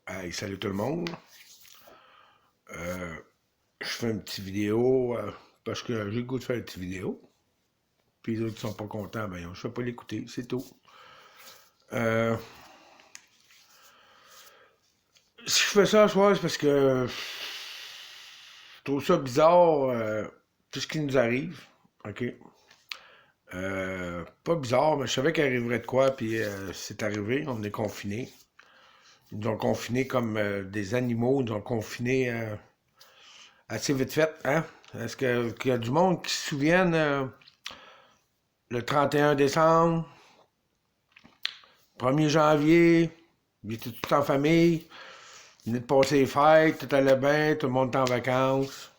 Hey, salut tout le monde. Je fais une petite vidéo parce que j'ai le goût de faire une petite vidéo. Puis les autres qui sont pas contents, ben je vais pas l'écouter, c'est tout. Euh, si je fais ça ce soir, c'est parce que je trouve ça bizarre, tout ce qui nous arrive. OK? Pas bizarre, mais je savais qu'il arriverait de quoi, puis c'est arrivé, on est confinés. Ils nous ont confinés comme des animaux, ils nous ont confinés assez vite fait, hein? Est-ce qu'il y a du monde qui se souvienne le 31 décembre, 1er janvier, il était tout en famille, il venait de passer les fêtes, tout allait bien, tout le monde était en vacances.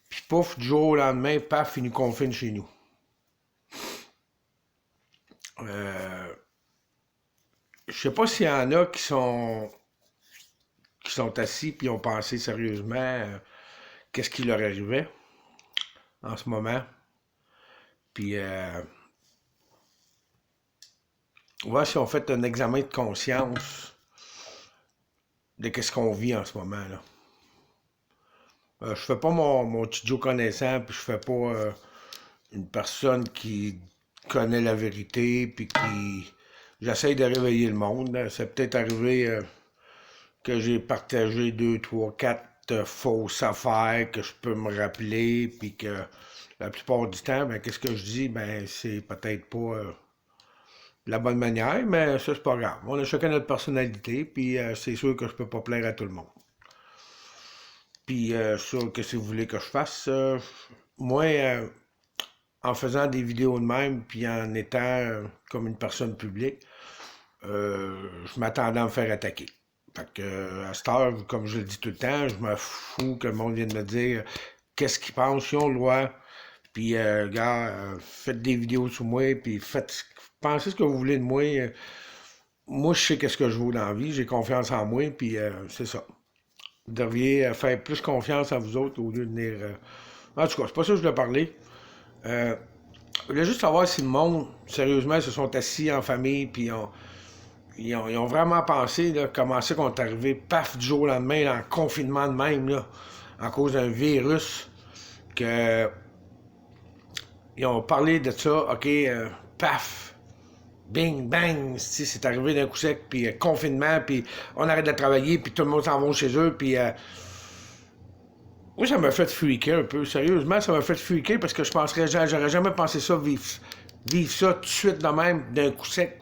Puis pouf, du jour au lendemain, paf, il nous confine chez nous. Euh, je sais pas s'il y en a qui sont assis puis ont pensé sérieusement qu'est-ce qui leur arrivait en ce moment. Puis voir si on fait un examen de conscience de qu'est-ce qu'on vit en ce moment là. Je fais pas mon petit Joe connaissant, puis je fais pas une personne qui connaît la vérité, puis qui... J'essaye de réveiller le monde. C'est peut-être arrivé que j'ai partagé deux, trois, quatre fausses affaires que je peux me rappeler, puis que la plupart du temps, ben, qu'est-ce que je dis? Ben, c'est peut-être pas la bonne manière, mais ça, c'est pas grave. On a chacun notre personnalité, puis c'est sûr que je peux pas plaire à tout le monde. Puis ça, qu'est-ce que vous voulez que je fasse? Moi, en faisant des vidéos de même, puis en étant comme une personne publique, je m'attendais à me faire attaquer. Fait que, à cette heure, comme je le dis tout le temps, je me fous que le monde vienne me dire qu'est-ce qu'ils pensent, ils ont le droit. Puis, gars, faites des vidéos sur moi, puis pensez ce que vous voulez de moi. Moi, je sais qu'est-ce que je vaux dans la vie, j'ai confiance en moi, puis c'est ça. Vous devriez faire plus confiance à vous autres au lieu de venir... En tout cas, c'est pas ça que je voulais parler. Je voulais juste savoir si le monde, sérieusement, se sont assis en famille, puis ils ont vraiment pensé là, comment c'est qu'on est arrivé, paf, du jour au lendemain, en confinement de même, là, à cause d'un virus, que ils ont parlé de ça, ok, paf, bing, bang, c'est arrivé d'un coup sec, puis confinement, puis on arrête de travailler, puis tout le monde s'en va chez eux, puis oui, ça m'a fait freaker un peu. Sérieusement, ça m'a fait freaker parce que j'aurais jamais pensé ça, vivre ça tout de suite de même, d'un coup sec,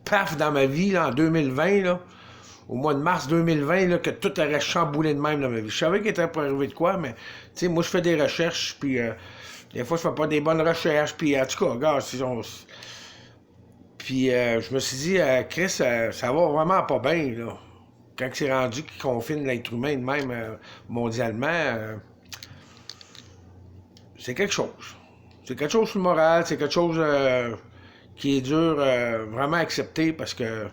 paf, dans ma vie, là, en 2020, là, au mois de mars 2020, là, que tout aurait chamboulé de même dans ma vie. Je savais qu'il était pour arriver de quoi, mais, tu sais, moi, je fais des recherches, puis des fois, je fais pas des bonnes recherches, puis en tout cas, regarde, puis je me suis dit, Chris, ça va vraiment pas bien, là. Quand c'est rendu qu'il confine l'être humain de même mondialement, c'est quelque chose. C'est quelque chose sur le moral, c'est quelque chose qui est dur vraiment à accepter parce que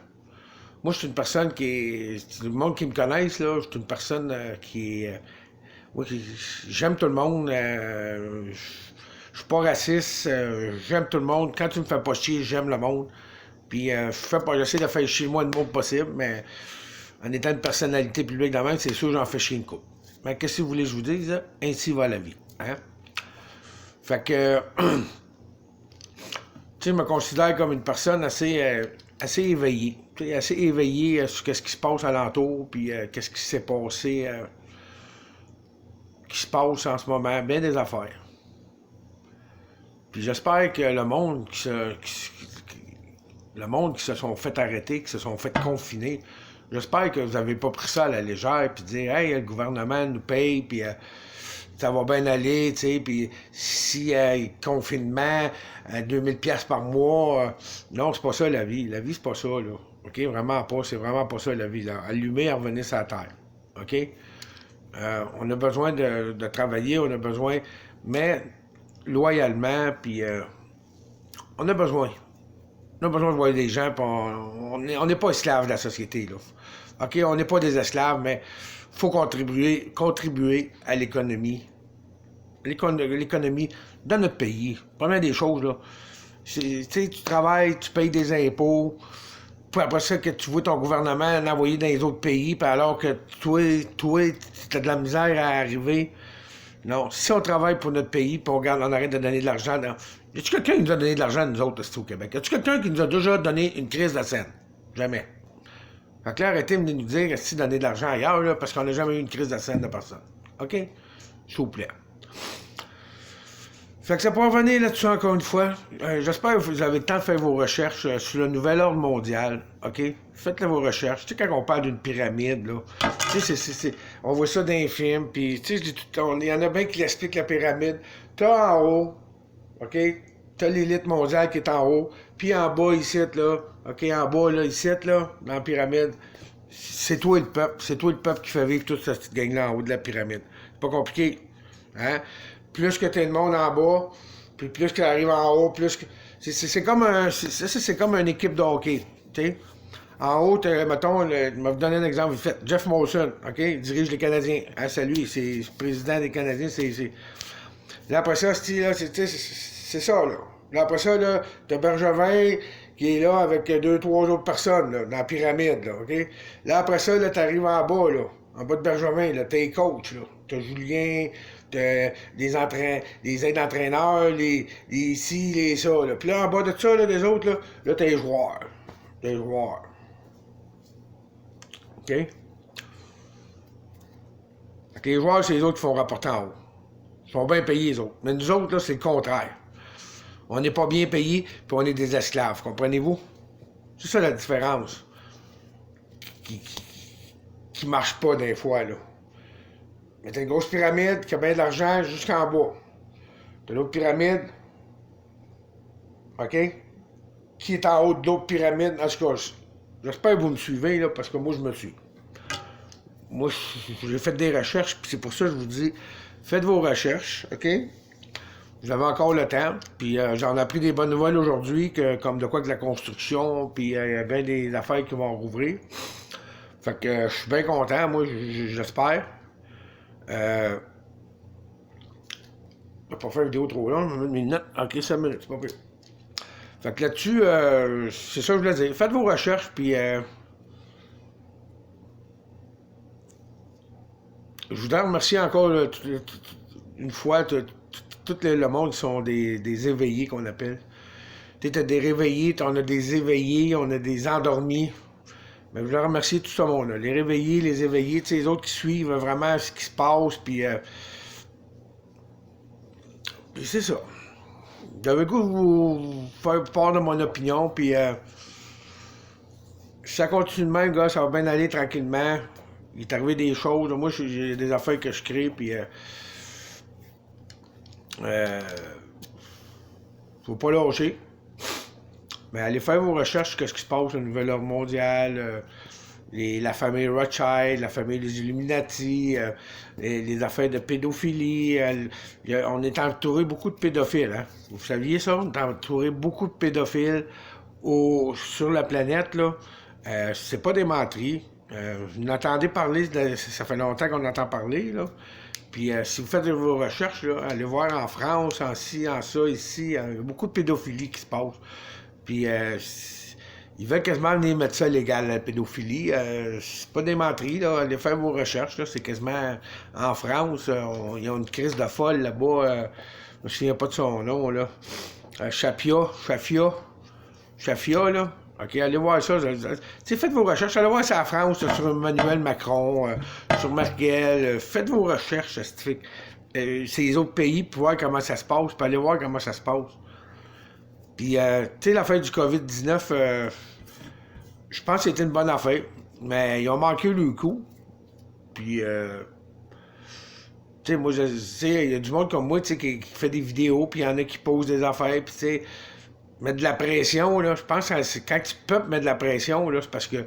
moi, je suis une personne qui est. Le monde qui me connaisse, là, je suis une personne qui est. Oui, j'aime tout le monde. Je suis pas raciste. J'aime tout le monde. Quand tu me fais pas chier, j'aime le monde. Puis je fais pas. J'essaie de faire chier le moins de monde possible, mais en étant une personnalité publique dans le même, c'est sûr j'en fais chier une coupe. Mais qu'est-ce que vous voulez que je vous dise? Là? Ainsi va la vie. Hein? Fait que, tu sais, je me considère comme une personne assez éveillée. Assez éveillée sur ce qui se passe alentour, puis qu'est-ce qui s'est passé, qui se passe en ce moment, bien des affaires. Puis j'espère que le monde qui se sont fait arrêter, qui se sont fait confiner, j'espère que vous n'avez pas pris ça à la légère, puis dire, hey, le gouvernement nous paye, puis ça va bien aller, tu sais, puis si confinement, 2000 pièces par mois, non, c'est pas ça la vie. La vie, c'est pas ça, là. OK? Vraiment pas, c'est vraiment pas ça la vie, là. Allumer et revenir sur la terre. OK? On a besoin de travailler, on a besoin, mais loyalement, puis on a besoin. On a besoin de voir des gens, puis on n'est pas esclaves de la société, là. OK? On n'est pas des esclaves, mais il faut contribuer à l'économie. L'économie dans notre pays. Première des choses, là. Tu sais, tu travailles, tu payes des impôts, Puis après ça, que tu vois ton gouvernement envoyer dans les autres pays, puis alors que toi, tu as de la misère à arriver. Non, si on travaille pour notre pays, puis on arrête de donner de l'argent. Y a-tu quelqu'un qui nous a donné de l'argent à nous autres, au Québec? Y a-tu quelqu'un qui nous a déjà donné une crise de scène? Jamais. Fait que là, arrêtez de nous dire si donner de l'argent ailleurs, là, parce qu'on n'a jamais eu une crise de scène de personne. OK? S'il vous plaît. Fait que ça pourra revenir là-dessus encore une fois. J'espère que vous avez le temps de faire vos recherches sur le nouvel ordre mondial. OK? Faites vos recherches. Tu sais, quand on parle d'une pyramide, là, tu sais, on voit ça dans les films, puis tu sais, il y en a bien qui l'expliquent la pyramide. T'as en haut, OK? T'as l'élite mondiale qui est en haut, puis en bas, ici, là, OK? En bas, là, ici, là, dans la pyramide, c'est toi le peuple. C'est toi le peuple qui fait vivre toute cette petite gang-là en haut de la pyramide. C'est pas compliqué. Hein? Plus que t'as de monde en bas, puis plus qu'il arrive en haut, plus que... C'est comme c'est comme une équipe de hockey, tu sais. En haut, mettons, je vais vous donner un exemple vite fait. Jeff Molson, OK, il dirige les Canadiens. Hein, c'est lui, c'est le président des Canadiens, Là, après ça, c'est ça, là. Là, après ça, là, t'as Bergevin qui est là avec 2-3 autres personnes, là, dans la pyramide, là, OK? Là, après ça, là, t'arrives en bas, là. En bas de Bergevin, là, t'as les coachs, là. T'as Julien, t'as les aides d'entraîneurs, les ci, les ça, là. Puis là, en bas de ça, là, des autres, là, t'as les joueurs. T'as les joueurs. OK? Fait que les joueurs, c'est les autres qui font rapporter en haut. Ils sont bien payés, les autres. Mais nous autres, là, c'est le contraire. On n'est pas bien payés, puis on est des esclaves, comprenez-vous? C'est ça la différence. Qui marche pas des fois, là. Mais t'as une grosse pyramide qui a bien de l'argent jusqu'en bas. T'as l'autre pyramide, OK? Qui est en haut de l'autre pyramide. En tout cas, j'espère que vous me suivez, là, parce que moi, je me suis. Moi, j'ai fait des recherches, puis c'est pour ça que je vous dis, faites vos recherches, OK? Vous avez encore le temps, puis j'en ai appris des bonnes nouvelles aujourd'hui, comme de quoi que la construction, puis il y a bien des affaires qui vont rouvrir. Fait que je suis bien content, moi, j'espère. Je vais pas faire une vidéo trop longue, je vais mettre mes notes. OK, 5 minutes, c'est pas pire. Fait que là-dessus, c'est ça que je voulais dire. Faites vos recherches, puis je voudrais remercier encore une fois tout le monde qui sont des éveillés qu'on appelle. Tu sais, des réveillés, on a des éveillés, on a des endormis. Mais je voudrais remercier tout ce monde-là. Les réveillés, les éveillés, tu sais, les autres qui suivent vraiment ce qui se passe, puis c'est ça. J'avais le goût de vous faire part de mon opinion, puis si ça continue de même, gars, ça va bien aller tranquillement. Il est arrivé des choses. Moi, j'ai des affaires que je crée, puis faut pas lâcher. Mais allez faire vos recherches sur ce qui se passe au nouvel ordre mondial, la famille Rothschild, la famille des Illuminati, les affaires de pédophilie. On est entouré beaucoup de pédophiles. Hein? Vous saviez ça? On est entouré beaucoup de pédophiles sur la planète. Là. C'est pas des menteries. Vous entendez parler, ça fait longtemps qu'on entend parler. Là. Puis si vous faites vos recherches, là, allez voir en France, en ci, en ça, ici, il y a beaucoup de pédophilie qui se passe. Puis ils veulent quasiment venir mettre ça légal, la pédophilie. C'est pas des menteries, là. Allez faire vos recherches, là. C'est quasiment en France. Il y a une crise de folle là-bas. Je me souviens pas de son nom, là. Shafia, là. OK, allez voir ça. Faites vos recherches. Allez voir ça en France, sur Emmanuel Macron, sur Merkel. Faites vos recherches, ces les autres pays, pour voir comment ça se passe, puis allez voir comment ça se passe. Puis, tu sais, l'affaire du COVID-19, je pense que c'était une bonne affaire, mais ils ont manqué le coup. Puis, tu sais, moi, il y a du monde comme moi, tu sais, qui fait des vidéos, puis il y en a qui posent des affaires, puis tu sais, mettre de la pression, là, je pense que quand tu peuple met de la pression, là, c'est parce que,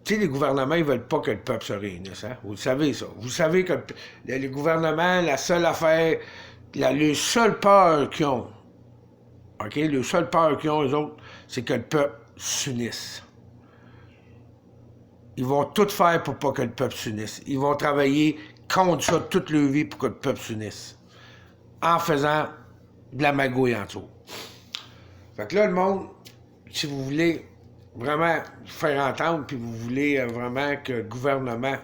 tu sais, les gouvernements, ils veulent pas que le peuple se réunisse, hein? Vous le savez, ça. Vous savez que les gouvernements, la seule affaire, le seul peur qu'ils ont, OK? Le seul peur qu'ils ont, eux autres, c'est que le peuple s'unisse. Ils vont tout faire pour pas que le peuple s'unisse. Ils vont travailler contre ça toute leur vie pour que le peuple s'unisse. En faisant de la magouille en dessous. Fait que là, le monde, si vous voulez, vraiment faire entendre, puis vous voulez vraiment que le gouvernement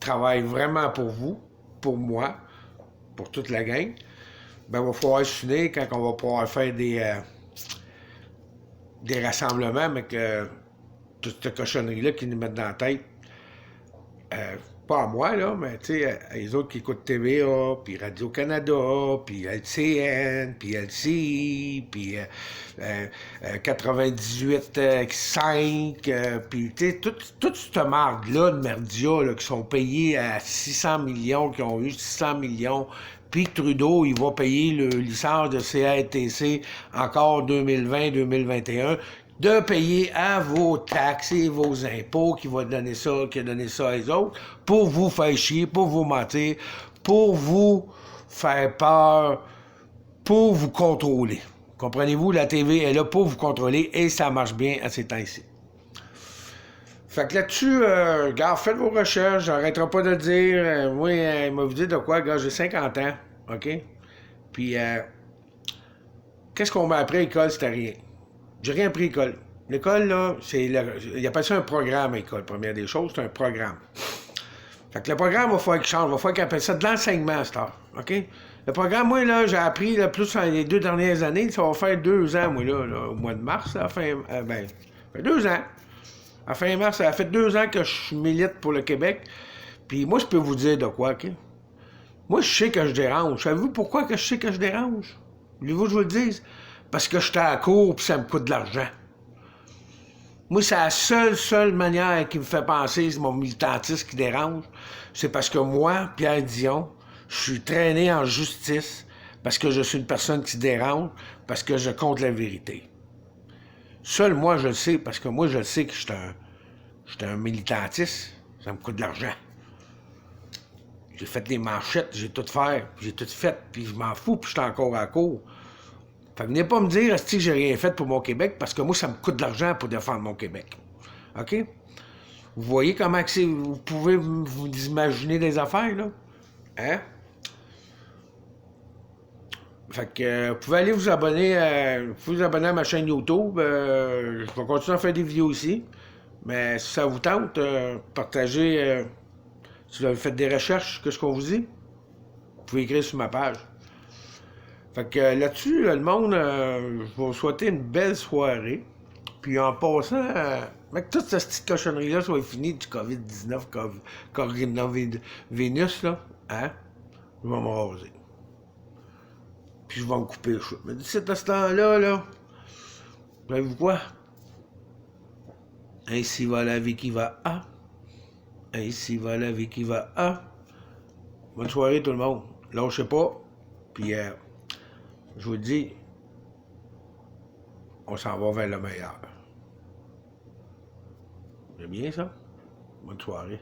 travaille vraiment pour vous, pour moi, pour toute la gang, ben il va falloir s'unir quand on va pouvoir faire des rassemblements, mais que toute cette cochonnerie-là qu'ils nous mettent dans la tête, euh, pas à moi, là, mais tu sais, les autres qui écoutent TVA, puis Radio-Canada, puis LCN, puis LCI, puis 98.5, puis tu sais, toute cette marde-là de merdia là, qui sont payés à 600 millions, qui ont eu 600 millions, puis Trudeau, il va payer le licence de CRTC encore 2020-2021, de payer à vos taxes et vos impôts qui a donné ça à eux autres, pour vous faire chier, pour vous mentir, pour vous faire peur, pour vous contrôler. Comprenez-vous, la TV est là pour vous contrôler et ça marche bien à ces temps-ci. Fait que là-dessus, gars, faites vos recherches, j'arrêterai pas de le dire. Moi, il m'a dit de quoi, gars, j'ai 50 ans, OK? Puis, qu'est-ce qu'on m'a appris à l'école, c'était rien. J'ai rien appris à l'école. L'école, là, il appelle ça un programme à l'école, première des choses, c'est un programme. Fait que le programme, il va falloir qu'il change, il va falloir qu'il appelle ça de l'enseignement à cette heure, OK? Le programme, moi, là, j'ai appris, là, plus dans les 2 dernières années, ça va faire 2 ans, moi, là, au mois de mars, à fin, ben, ça fait 2 ans. À fin mars, ça fait 2 ans que je milite pour le Québec. Puis moi, je peux vous dire de quoi, OK? Moi, je sais que je dérange. Savez-vous pourquoi que je sais que je dérange? Voulez-vous que je vous le dise? Parce que j'étais à la cour puis ça me coûte de l'argent. Moi, c'est la seule manière qui me fait penser, c'est mon militantisme qui dérange. C'est parce que moi, Pierre Dion, je suis traîné en justice parce que je suis une personne qui dérange, parce que je compte la vérité. Seul moi, je le sais, parce que moi, je le sais que je suis un militantiste. Ça me coûte de l'argent. J'ai fait les manchettes, j'ai tout fait, puis je m'en fous, puis je suis encore à court. Fait que venez pas me dire, que j'ai rien fait pour mon Québec, parce que moi, ça me coûte de l'argent pour défendre mon Québec. OK? Vous voyez comment vous pouvez vous imaginer des affaires, là? Hein? Fait que vous pouvez aller vous abonner à ma chaîne YouTube. Je vais continuer à faire des vidéos ici. Mais si ça vous tente, partagez. Si vous avez fait des recherches, qu'est-ce qu'on vous dit? Vous pouvez écrire sur ma page. Fait que là-dessus, le monde, je vais vous souhaiter une belle soirée. Puis en passant, avec toute cette petite cochonnerie-là soit finie du COVID-19, coronavirus, là, hein? Je vais me raser. Puis je vais me couper le cheveu. Mais d'ici à ce temps-là, là, savez-vous quoi? Ainsi va la vie qui va à. Ainsi va la vie qui va à. Bonne soirée tout le monde. Lâchez pas. Puis je vous dis, on s'en va vers le meilleur. C'est bien ça? Bonne soirée.